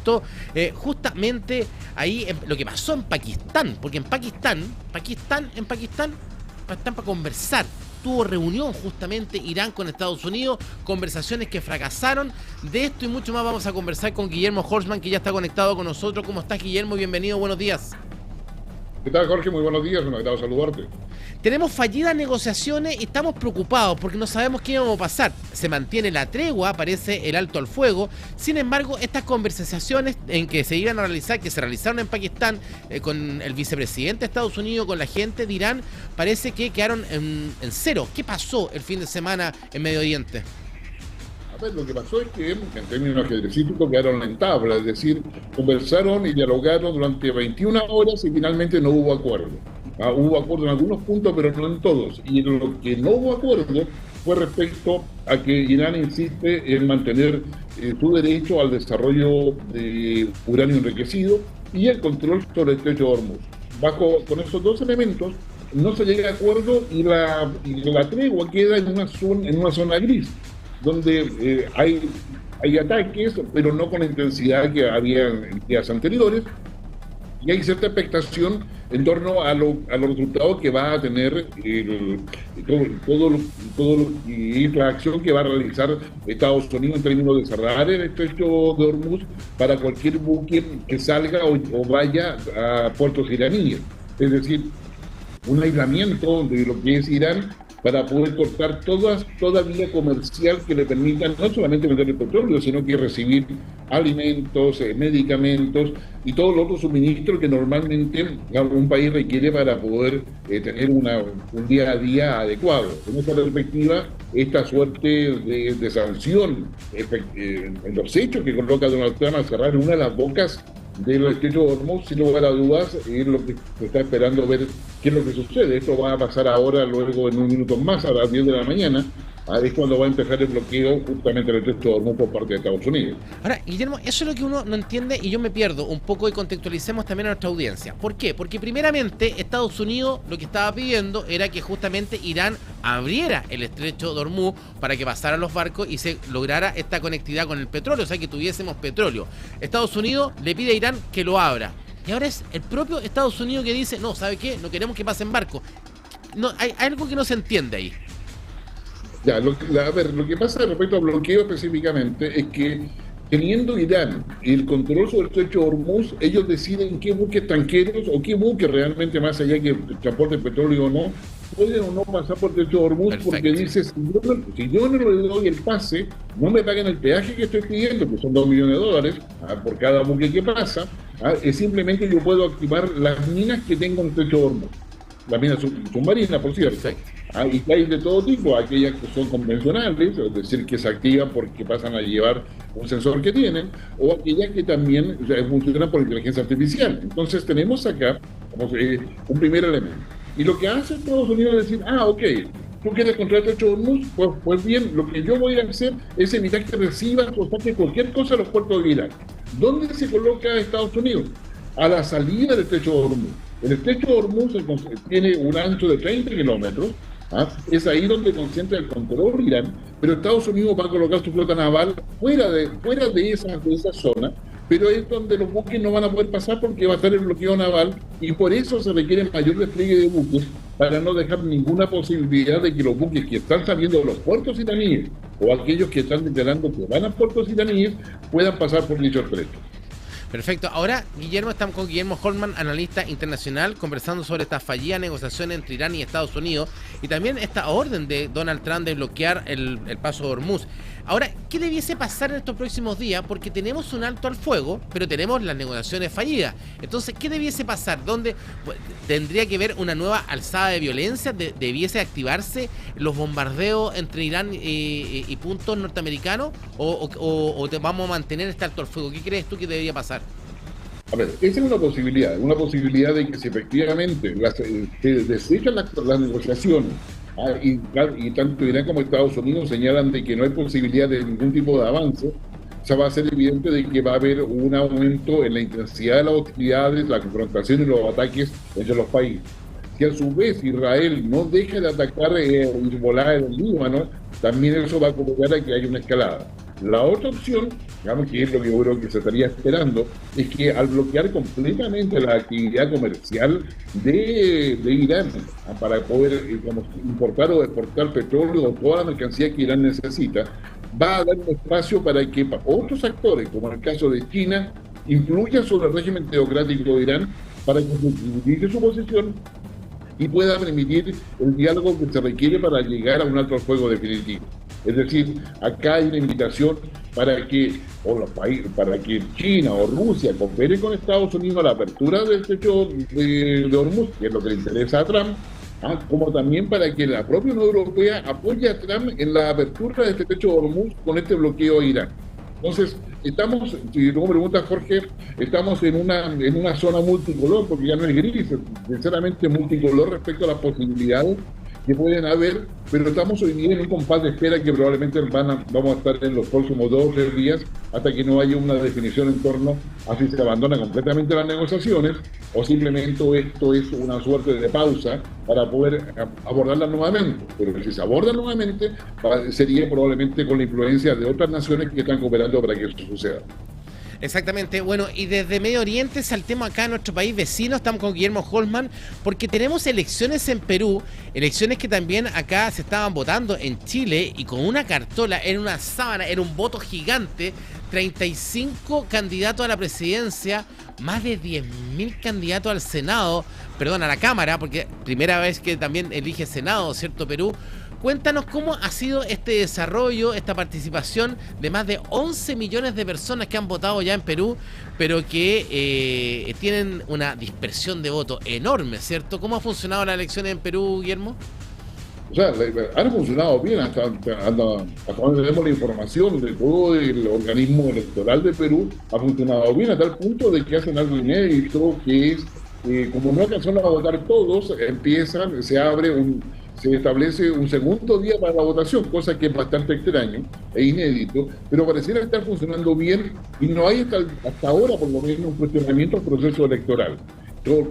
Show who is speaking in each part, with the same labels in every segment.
Speaker 1: respecto justamente ahí lo que pasó en Pakistán, porque en Pakistán están para conversar. Tuvo reunión justamente Irán con Estados Unidos, conversaciones que fracasaron. De esto y mucho más vamos a conversar con Guillermo Horstman, que ya está conectado con nosotros. ¿Cómo estás, Guillermo? Bienvenido, buenos días.
Speaker 2: ¿Qué tal, Jorge? Muy buenos días, un agrado saludarte.
Speaker 1: Tenemos fallidas negociaciones y estamos preocupados porque no sabemos qué vamos a pasar. Se mantiene la tregua, parece el alto al fuego. Sin embargo, estas conversaciones en que se iban a realizar, que se realizaron en Pakistán con el vicepresidente de Estados Unidos, con la gente de Irán, parece que quedaron en cero. ¿Qué pasó el fin de semana en Medio Oriente?
Speaker 2: A ver, lo que pasó es que, en términos específicos, quedaron en tabla, es decir, conversaron y dialogaron durante 21 horas y finalmente no hubo acuerdo. Hubo acuerdo en algunos puntos, pero no en todos. Y lo que no hubo acuerdo fue respecto a que Irán insiste en mantener su derecho al desarrollo de uranio enriquecido y el control sobre el estrecho de Hormuz. Con esos dos elementos no se llega a acuerdo y la tregua queda en una zona gris, donde hay ataques, pero no con la intensidad que había en días anteriores, y hay cierta expectación en torno a los resultados que va a tener y la acción que va a realizar Estados Unidos en términos de cerrar el estrecho de Hormuz para cualquier buque que salga o vaya a puertos iraníes. Es decir, un aislamiento de lo que es Irán para poder cortar toda vía comercial que le permita no solamente vender el petróleo, sino que recibir alimentos, medicamentos y todos los otros suministros que normalmente un país requiere para poder tener un día a día adecuado. En esta perspectiva, esta suerte de sanción en los hechos que coloca Donald Trump a cerrar una de las bocas del estrecho de Hormuz, sin lugar a dudas, es lo que se está esperando ver qué es lo que sucede. Esto va a pasar ahora, luego en un minuto más, a las 10 de la mañana, es cuando va a empezar el bloqueo justamente del estrecho de Hormuz por parte de Estados Unidos.
Speaker 1: Ahora, Guillermo, eso es lo que uno no entiende y yo me pierdo un poco y contextualicemos también a nuestra audiencia. ¿Por qué? Porque primeramente Estados Unidos lo que estaba pidiendo era que justamente Irán abriera el estrecho de Hormuz para que pasaran los barcos y se lograra esta conectividad con el petróleo, o sea, que tuviésemos petróleo. Estados Unidos le pide a Irán que lo abra. Y ahora es el propio Estados Unidos que dice, no, ¿sabe qué? No queremos que pasen barcos. No, hay algo que no se entiende ahí.
Speaker 2: Ya, lo que pasa respecto al bloqueo específicamente es que teniendo Irán el control sobre el estrecho de Hormuz, ellos deciden qué buques tanqueros o qué buques realmente, más allá que transporten petróleo o no, pueden o no pasar por el estrecho de Hormuz. Perfecto. Porque dice, si yo no le doy el pase, no me paguen el peaje que estoy pidiendo, que son $2 millones por cada buque que pasa, es simplemente yo puedo activar las minas que tengo en el estrecho de Hormuz. Las minas submarinas, por cierto. Y hay de todo tipo, aquellas que son convencionales, es decir, que se activan porque pasan a llevar un sensor que tienen, o aquellas que también funcionan por inteligencia artificial. Entonces tenemos acá un primer elemento. Y lo que hace Estados Unidos es decir, ok, tú quieres controlar el estrecho de Hormuz, pues bien, lo que yo voy a hacer es evitar que reciban o saquen cualquier cosa a los puertos de Irán. ¿Dónde se coloca Estados Unidos? A la salida del estrecho de Hormuz. El estrecho de Hormuz tiene un ancho de 30 kilómetros. Es ahí donde concentra el control Irán, pero Estados Unidos va a colocar su flota naval fuera de esa zona, pero es donde los buques no van a poder pasar porque va a estar el bloqueo naval y por eso se requiere mayor despliegue de buques para no dejar ninguna posibilidad de que los buques que están saliendo de los puertos iraníes o aquellos que están declarando que van a puertos iraníes puedan pasar por dicho estrecho.
Speaker 1: Perfecto. Ahora, Guillermo, estamos con Guillermo Horstman, analista internacional, conversando sobre esta fallida negociación entre Irán y Estados Unidos y también esta orden de Donald Trump de bloquear el paso de Hormuz. Ahora, ¿qué debiese pasar en estos próximos días? Porque tenemos un alto al fuego, pero tenemos las negociaciones fallidas. Entonces, ¿qué debiese pasar? ¿Dónde tendría que haber una nueva alzada de violencia? ¿Debiese activarse los bombardeos entre Irán y puntos norteamericanos? ¿O vamos a mantener este alto al fuego? ¿Qué crees tú que debería pasar?
Speaker 2: A ver, esa es una posibilidad de que si efectivamente se desechan las negociaciones, y tanto Irán como Estados Unidos señalan de que no hay posibilidad de ningún tipo de avance, se va a ser evidente de que va a haber un aumento en la intensidad de las hostilidades, la confrontación y los ataques entre los países. Si a su vez Israel no deja de atacar Hezbollah en el Líbano, también eso va a conllevar a que haya una escalada. La otra opción, digamos que es lo que yo creo que se estaría esperando, es que al bloquear completamente la actividad comercial de Irán, para poder digamos, importar o exportar petróleo o toda la mercancía que Irán necesita, va a dar un espacio para que otros actores, como en el caso de China, influyan sobre el régimen teocrático de Irán para que se utilice su posición y pueda permitir el diálogo que se requiere para llegar a un alto al fuego definitivo. Es decir, acá hay una invitación para que, para que China o Rusia coopere con Estados Unidos a la apertura del estrecho de Hormuz, que es lo que le interesa a Trump, como también para que la propia Unión Europea apoye a Trump en la apertura de este estrecho de Hormuz con este bloqueo a Irán. Entonces, estamos, si tú me preguntas, Jorge, estamos en una zona multicolor, porque ya no es gris, sinceramente multicolor respecto a las posibilidades que pueden haber, pero estamos hoy día en un compás de espera que probablemente vamos a estar en los próximos 2 o 3 días hasta que no haya una definición en torno a si se abandona completamente las negociaciones o simplemente esto es una suerte de pausa para poder abordarlas nuevamente. Pero si se abordan nuevamente, sería probablemente con la influencia de otras naciones que están cooperando para que eso suceda.
Speaker 1: Exactamente, bueno, y desde Medio Oriente saltemos acá a nuestro país vecino, estamos con Guillermo Holman, porque tenemos elecciones en Perú, elecciones que también acá se estaban votando en Chile, y con una cartola, era una sábana, era un voto gigante, 35 candidatos a la presidencia, más de 10.000 candidatos al Senado, perdón, a la Cámara, porque primera vez que también elige Senado, ¿cierto, Perú? Cuéntanos cómo ha sido este desarrollo, esta participación de más de 11 millones de personas que han votado ya en Perú, pero que tienen una dispersión de votos enorme, ¿cierto? ¿Cómo ha funcionado la elección en Perú, Guillermo?
Speaker 2: O sea, han funcionado bien hasta donde tenemos la información de todo el organismo electoral de Perú, ha funcionado bien a tal punto de que hacen algo inédito, que es, como no alcanzaron a votar todos, se establece un segundo día para la votación, cosa que es bastante extraño e inédito, pero pareciera estar funcionando bien y no hay hasta ahora, por lo menos, un cuestionamiento al proceso electoral.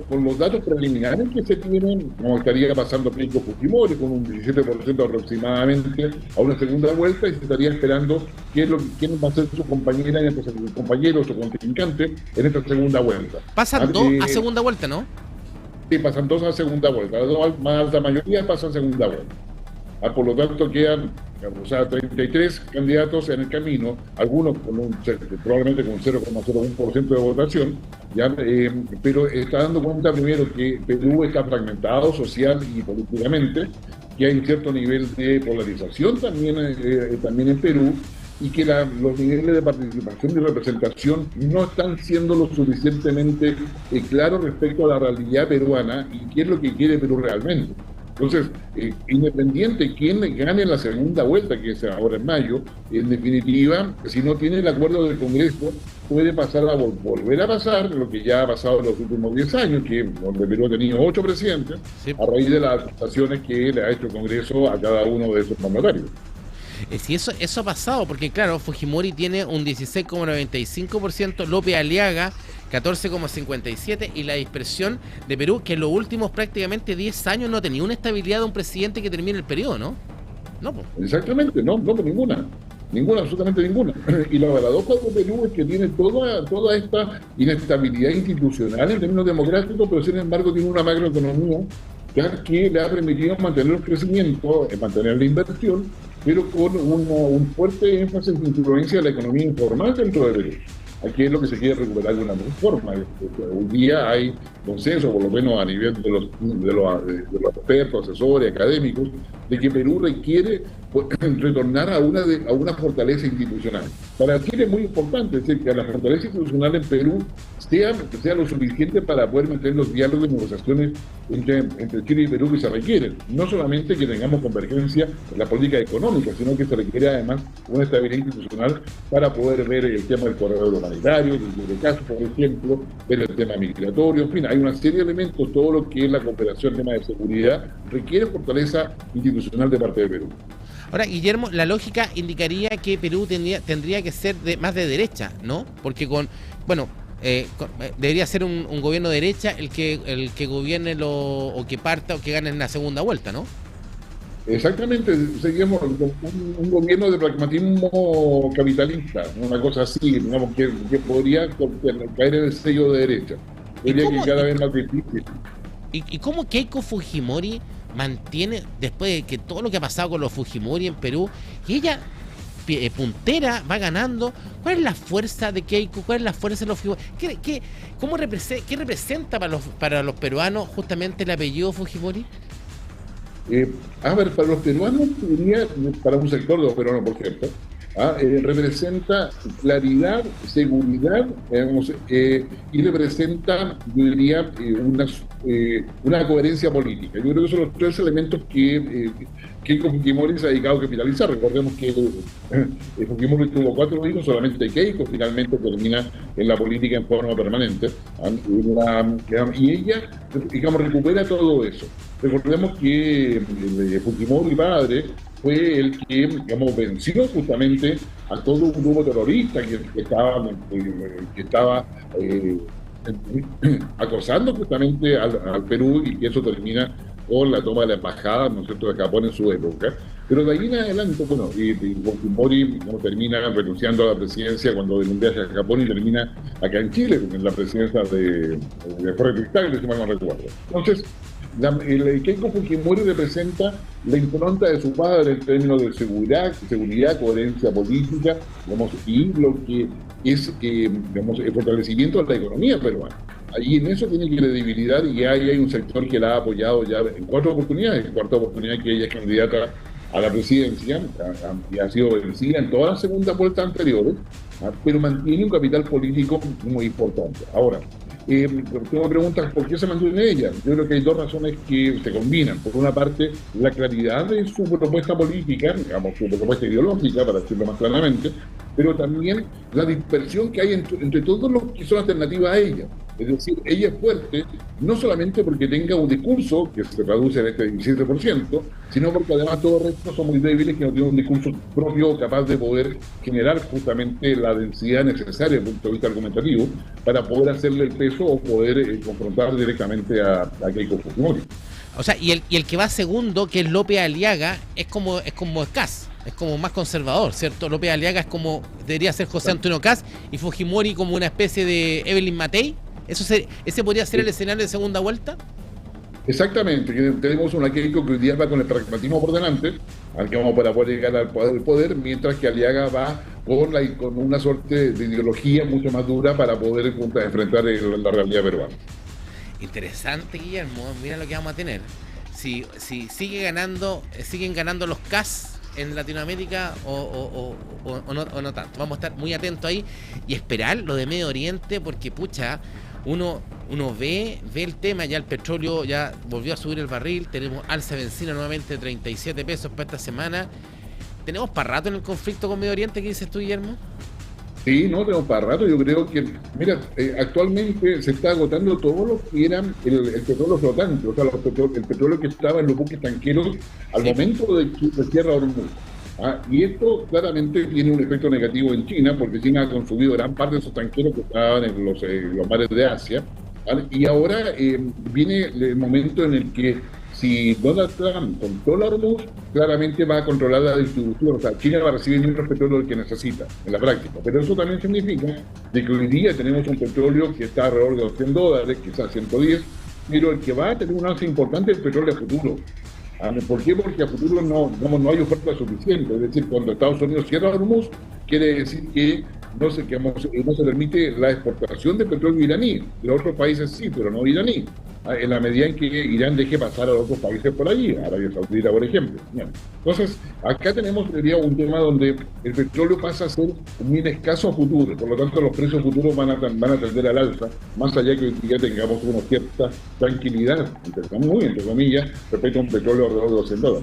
Speaker 2: Con los datos preliminares que se tienen, como estaría pasando Keiko Fujimori con un 17% aproximadamente a una segunda vuelta, y se estaría esperando quién va a ser su compañera, su compañero, su contrincante en esta segunda vuelta.
Speaker 1: Pasan dos a segunda vuelta, ¿no?
Speaker 2: Sí, pasan 2 a segunda vuelta. La más alta mayoría pasan a segunda vuelta. Por lo tanto, quedan 33 candidatos en el camino, algunos probablemente con 0,01% de votación, ¿ya? Pero está dando cuenta primero que Perú está fragmentado social y políticamente, que hay un cierto nivel de polarización también en Perú, y que los niveles de participación y representación no están siendo lo suficientemente claros respecto a la realidad peruana y qué es lo que quiere Perú realmente. Entonces, independiente quién gane la segunda vuelta, que es ahora en mayo, en definitiva, si no tiene el acuerdo del Congreso, puede pasar a volver a pasar lo que ya ha pasado en los últimos 10 años, donde Perú ha tenido 8 presidentes, sí, a raíz de las acusaciones que le ha hecho el Congreso a cada uno de esos mandatarios.
Speaker 1: Sí, eso ha pasado, porque claro, Fujimori tiene un 16,95%, López Aliaga 14,57%, y la dispersión de Perú, que en los últimos prácticamente 10 años no tenía una estabilidad de un presidente que termine el periodo, ¿no?
Speaker 2: No, pues. Exactamente, no, ninguna, absolutamente ninguna. Y la paradoja de Perú es que tiene toda esta inestabilidad institucional en términos democráticos, pero sin embargo tiene una macroeconomía que le ha permitido mantener el crecimiento, mantener la inversión, pero con un fuerte énfasis en influencia de la economía informal dentro de Perú. Aquí es lo que se quiere recuperar de una forma. Hoy día hay consenso, por lo menos a nivel de los expertos, asesores, académicos, de que Perú requiere retornar a una fortaleza institucional. Para Chile es muy importante, es decir, que la fortaleza institucional en Perú sea lo suficiente para poder mantener los diálogos y negociaciones entre Chile y Perú que se requieren. No solamente que tengamos convergencia en la política económica, sino que se requiere además una estabilidad institucional para poder ver el tema del corredor humanitario, del caso, por ejemplo, ver el tema migratorio, en fin, hay una serie de elementos, todo lo que es la cooperación en tema de seguridad requiere fortaleza institucional de parte de Perú.
Speaker 1: Ahora, Guillermo, la lógica indicaría que Perú tendría que ser más de derecha, ¿no? Porque debería ser un gobierno de derecha el que gobierne o que parta o que gane en la segunda vuelta, ¿no?
Speaker 2: Exactamente, seguimos un gobierno de pragmatismo capitalista, una cosa así, digamos, que podría caer en el sello de derecha.
Speaker 1: ¿Y
Speaker 2: Diría que
Speaker 1: cómo,
Speaker 2: cada
Speaker 1: y,
Speaker 2: vez más difícil.
Speaker 1: y cómo Keiko Fujimori mantiene, después de que todo lo que ha pasado con los Fujimori en Perú, y ella puntera, va ganando? ¿Cuál es la fuerza de Keiko? ¿Cuál es la fuerza de los Fujimori? ¿Qué representa para los peruanos justamente el apellido Fujimori?
Speaker 2: A ver, para los peruanos, diría, para un sector de los peruanos, por cierto, representa claridad, seguridad, digamos, y representa, yo diría, una coherencia política. Yo creo que son los tres elementos que Fujimori se ha dedicado a capitalizar. Recordemos que Fujimori tuvo 4 hijos, solamente Keiko finalmente termina en la política en forma permanente. Y ella, digamos, recupera todo eso. Recordemos que Fujimori padre fue el que, digamos, venció justamente a todo un grupo terrorista que estaba acosando justamente al Perú, y que eso termina con la toma de la embajada, ¿no es cierto?, de Japón en su época. Pero de ahí en adelante, bueno, y Fujimori termina renunciando a la presidencia cuando de un viaje a Japón, y termina acá en Chile, en la presidencia de Jorge Cristal, si mal no recuerdo. Entonces, el Keiko Fujimori representa la impronta de su padre en términos de seguridad, coherencia política, digamos, y lo que es, digamos, el fortalecimiento de la economía peruana. Y en eso tiene credibilidad, y ahí hay un sector que la ha apoyado ya en 4 oportunidades. En cuarta oportunidad que ella es candidata a la presidencia, y ha sido vencida en todas las segundas vueltas anteriores, pero mantiene un capital político muy importante. Ahora, tú me preguntas por qué se mantiene ella. Yo creo que hay dos razones que se combinan. Por una parte, la claridad de su propuesta política, digamos, su propuesta ideológica, para decirlo más claramente, pero también la dispersión que hay entre todos los que son alternativas a ella. Es decir, ella es fuerte no solamente porque tenga un discurso que se traduce en este 17%, sino porque además todos los restos son muy débiles, que no tienen un discurso propio capaz de poder generar justamente la densidad necesaria desde el punto de vista argumentativo para poder hacerle el peso o poder confrontar directamente a Keiko Fujimori.
Speaker 1: O sea, y el que va segundo, que es López Aliaga, es como Kass, es como más conservador, ¿cierto? López Aliaga es como, debería ser José Antonio Kass, y Fujimori como una especie de Evelyn Matei. ¿Ese podría ser el escenario de segunda vuelta?
Speaker 2: Exactamente, que tenemos una Keiko que hoy día va con el pragmatismo por delante, al que vamos para poder llegar al poder, mientras que Aliaga va con una suerte de ideología mucho más dura para poder enfrentar la realidad peruana.
Speaker 1: Interesante, Guillermo, mira lo que vamos a tener. Si siguen ganando los CAS en Latinoamérica o no tanto. Vamos a estar muy atentos ahí y esperar lo de Medio Oriente, porque pucha, uno ve el tema. Ya el petróleo ya volvió a subir el barril, tenemos alza de benzina nuevamente, 37 pesos para esta semana. ¿Tenemos para rato en el conflicto con Medio Oriente? ¿Qué dices tú, Guillermo?
Speaker 2: Sí, no, tenemos para rato. Yo creo que, mira, actualmente se está agotando todo lo que era el petróleo flotante, o sea, el petróleo que estaba en los buques tanqueros al momento de cierre Hormuz. Y esto claramente tiene un efecto negativo en China, porque China ha consumido gran parte de esos tanqueros que estaban en los mares de Asia. Y ahora viene el momento en el que, si Donald Trump controla Hormuz, claramente va a controlar la distribución. O sea, China va a recibir menos petróleo del que necesita, en la práctica. Pero eso también significa de que hoy día tenemos un petróleo que está alrededor de los $100, quizás 110, pero el que va a tener un alza importante es el petróleo a futuro. ¿Por qué? Porque a futuro no hay oferta suficiente. Es decir, cuando Estados Unidos cierra Hormuz, quiere decir que no se permite la exportación de petróleo iraní. De otros países sí, pero no iraní. En la medida en que Irán deje pasar a otros países por allí, Arabia Saudita, por ejemplo. Entonces, acá tenemos un tema donde el petróleo pasa a ser muy escaso a futuro, por lo tanto los precios futuros van a tender al alza, más allá que hoy día tengamos una cierta tranquilidad, entre comillas, respecto a un petróleo alrededor de los $100.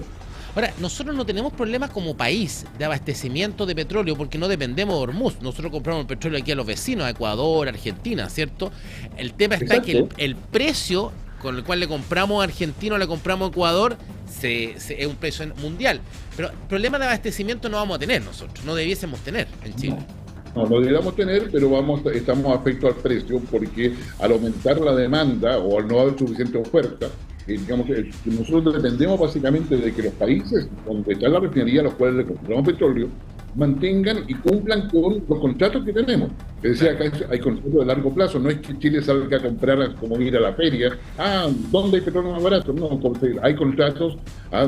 Speaker 1: Ahora, nosotros no tenemos problemas como país de abastecimiento de petróleo porque no dependemos de Hormuz. Nosotros compramos el petróleo aquí a los vecinos, a Ecuador, Argentina, ¿cierto? El tema está en que el precio con el cual le compramos a Argentina o le compramos a Ecuador es un precio mundial. Pero problema de abastecimiento no vamos a tener nosotros, no debiésemos tener en Chile.
Speaker 2: No deberíamos tener, pero estamos afectos al precio, porque al aumentar la demanda o al no haber suficiente oferta, digamos, que nosotros dependemos básicamente de que los países donde está la refinería, a los cuales le compramos petróleo, mantengan y cumplan con los contratos que tenemos. Es decir, acá hay contratos de largo plazo, no es que Chile salga a comprar como ir a la feria, ¿dónde hay petróleo más barato? No, hay contratos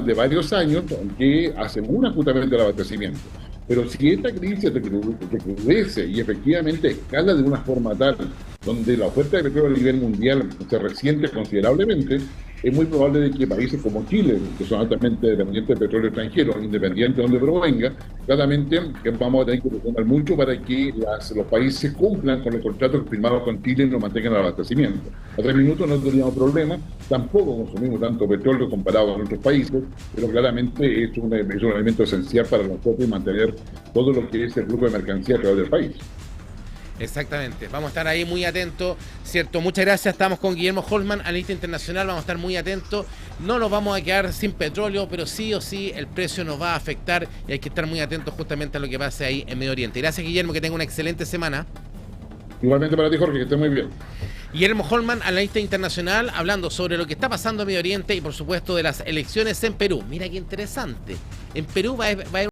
Speaker 2: de varios años que aseguran justamente el abastecimiento. Pero si esta crisis recrudece y efectivamente escala de una forma tal donde la oferta de petróleo a nivel mundial se resiente considerablemente, es muy probable de que países como Chile, que son altamente dependientes de petróleo extranjero, independiente de donde provenga, claramente vamos a tener que presionar mucho para que los países cumplan con los contratos firmados con Chile y nos mantengan el abastecimiento. A 3 minutos no teníamos problemas, tampoco consumimos tanto petróleo comparado con otros países, pero claramente es un elemento esencial para nosotros mantener todo lo que es el flujo de mercancía a través del país.
Speaker 1: Exactamente, vamos a estar ahí muy atentos, ¿cierto? Muchas gracias, estamos con Guillermo Holman, analista internacional, vamos a estar muy atentos, no nos vamos a quedar sin petróleo, pero sí o sí el precio nos va a afectar y hay que estar muy atentos justamente a lo que pase ahí en Medio Oriente. Gracias, Guillermo, que tenga una excelente semana.
Speaker 2: Igualmente para ti, Jorge, que estés muy bien.
Speaker 1: Guillermo Holman, analista internacional, hablando sobre lo que está pasando en Medio Oriente y por supuesto de las elecciones en Perú. Mira qué interesante, en Perú va a haber